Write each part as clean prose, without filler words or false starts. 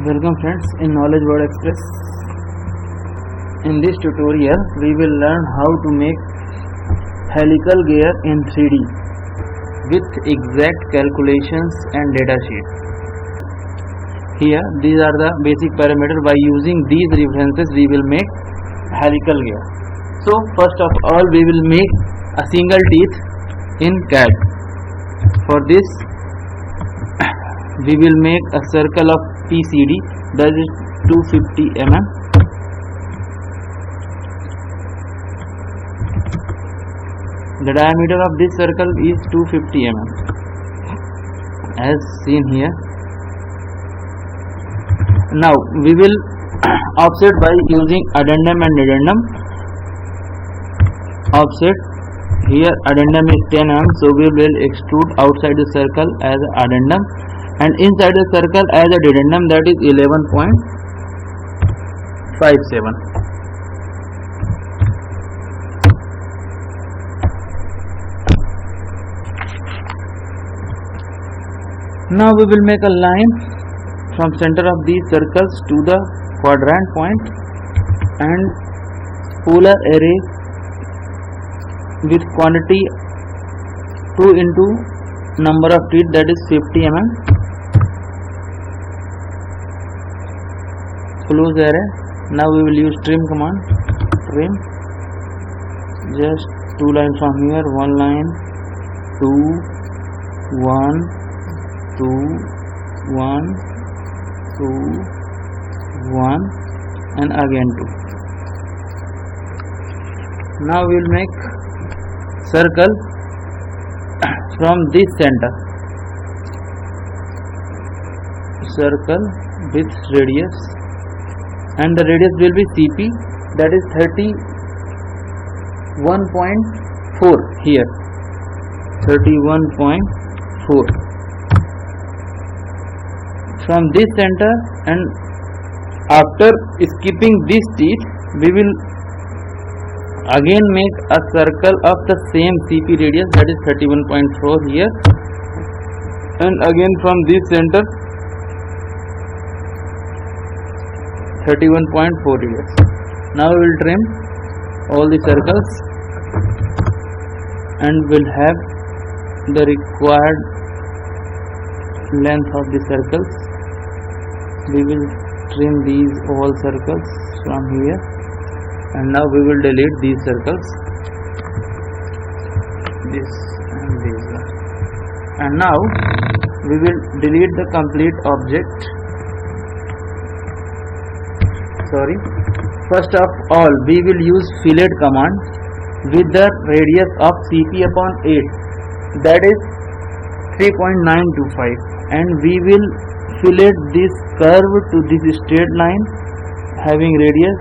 Welcome friends in Knowledge World Express. In this tutorial we will learn how to make helical gear in 3D with exact calculations and data sheet. Here these are the basic parameters. By using these references we will make helical gear. So first of all we will make a single teeth in CAD. For this we will make a circle of PCD, that is 250 mm. The diameter of this circle is 250 mm as seen here. Now we will offset by using addendum and addendum. Offset here addendum is 10 mm, so we will extrude outside the circle as addendum and inside the circle as a addendum, that is 11.57. Now we will make a line from center of these circles to the quadrant point and polar array with quantity 2 into number of teeth, that is 50 mm. Close array. Now we will use trim command. Trim. Just 2 lines from here. 1 line, 2, 1, 2, 1, 2, 1, and again 2. Now we will make circle from this center. Circle with radius. And the radius will be CP, that is 31.4 here, 31.4 from this center, and after skipping this teeth we will again make a circle of the same CP radius, that is 31.4 here, and again from this center 31.4 radius. Now we will trim all the circles and will have the required length of the circles. We will trim these all circles from here, and now we will delete these circles, this and this one. And now we will delete the complete object. First of all we will use fillet command with the radius of CP upon 8, that is 3.925, and we will fillet this curve to this straight line having radius,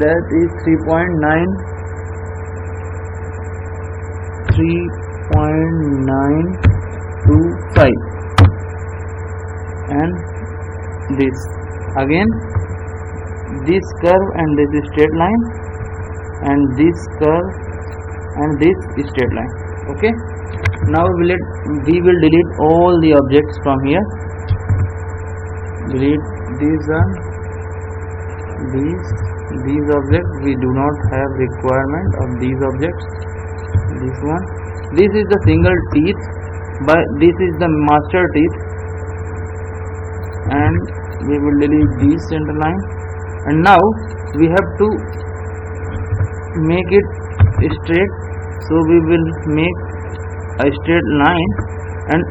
that is 3.925, and this again this curve and this straight line, and this curve and this straight line. Okay, now we will delete all the objects from here. Delete these one, these objects. We do not have requirement of these objects. This one, this is the single teeth, but this is the master teeth, and we will delete this center line. And now we have to make it straight, so we will make a straight line and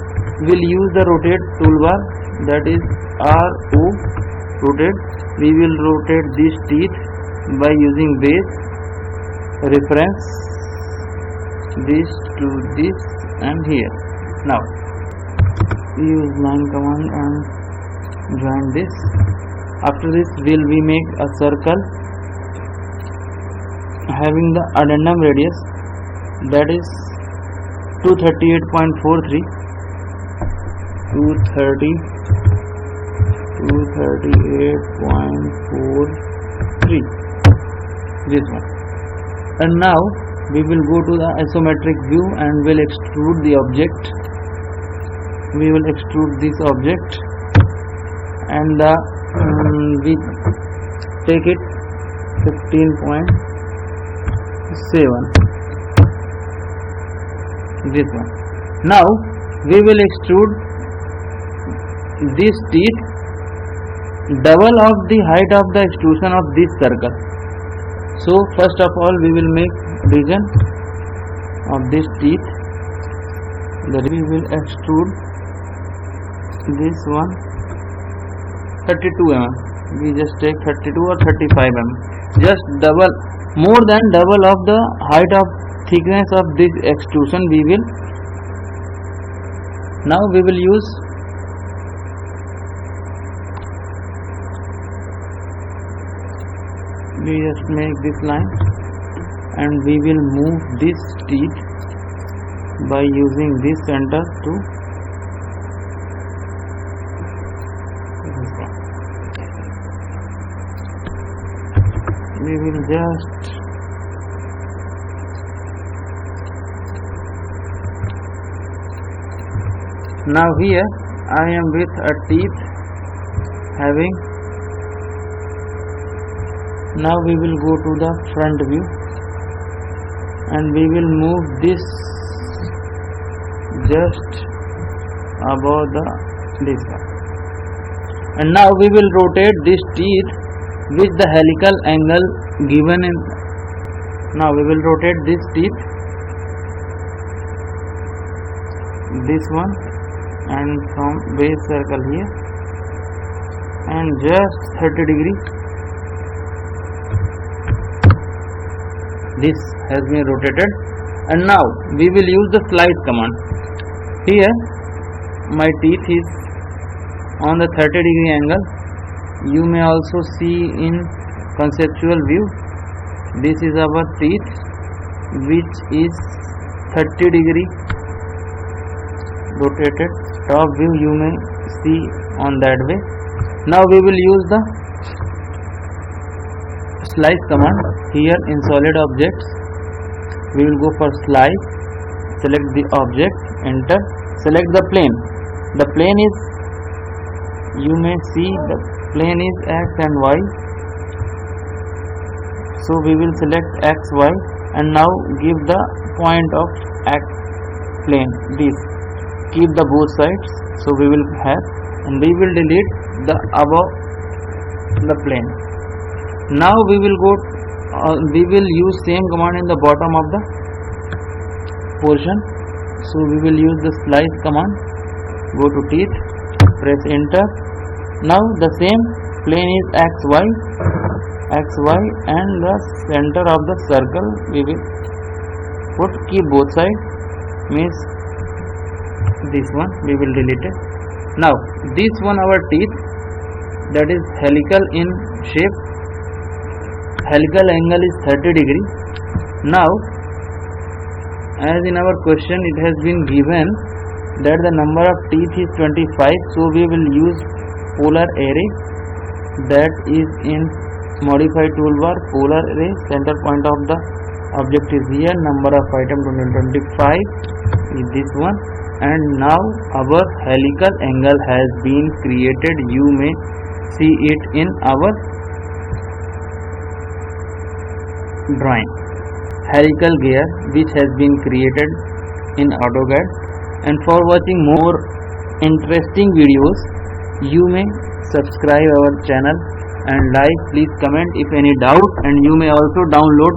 will use the rotate toolbar, that is RO, rotate. We will rotate this teeth by using base, reference, this to this and here. Now we use line command and join this. After this will we make a circle having the addendum radius, that is 238.43, 238.43, this one. And now we will go to the isometric view and will extrude the object. We will extrude this object and the we take it 15.7, this one. Now we will extrude this teeth double of the height of the extrusion of this circle. So first of all we will make region of this teeth, that we will extrude this one 32 mm. We just take 32 or 35 mm, just double, more than double of the height of thickness of this extrusion we will. Now we will use we just make this line and we will move this teeth by using this center to we will just now here I am with a teeth having. Now we will go to the front view and we will move this just above this one, and now we will rotate this teeth with the helical angle given in. Now we will rotate this teeth, this one, and from base circle here and just 30 degrees. This has been rotated, and now we will use the slice command. Here my teeth is on the 30 degree angle. You may also see in conceptual view, this is our teeth which is 30 degree rotated. Top view you may see on that way. Now we will use the slice command. Here in solid objects we will go for slice, select the object, enter, select the plane. The plane is, you may see the plane is x and y, so we will select x, y, and now give the point of x plane, this, keep the both sides, so we will have, and we will delete the above the plane. Now we will go we will use same command in the bottom of the portion. So we will use the slice command, go to teeth, press enter. Now the same plane is xy, and the center of the circle we will put, keep both sides, means this one we will delete it. Now this one our teeth, that is helical in shape, helical angle is 30 degree. Now as in our question it has been given that the number of teeth is 25, so we will use polar array, that is in modify toolbar, polar array, center point of the object is here, number of item 25 is this one, and now our helical angle has been created. You may see it in our drawing, helical gear which has been created in AutoCAD. And for watching more interesting videos, you may subscribe our channel and like, please comment if any doubt, and you may also download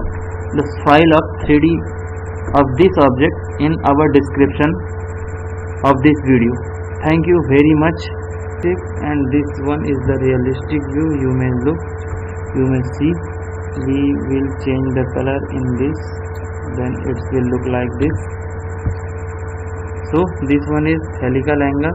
the file of 3D of this object in our description of this video. Thank you very much. And this one is the realistic view. You may look, you may see, we will change the color in this, then it will look like this. So this one is helical angle,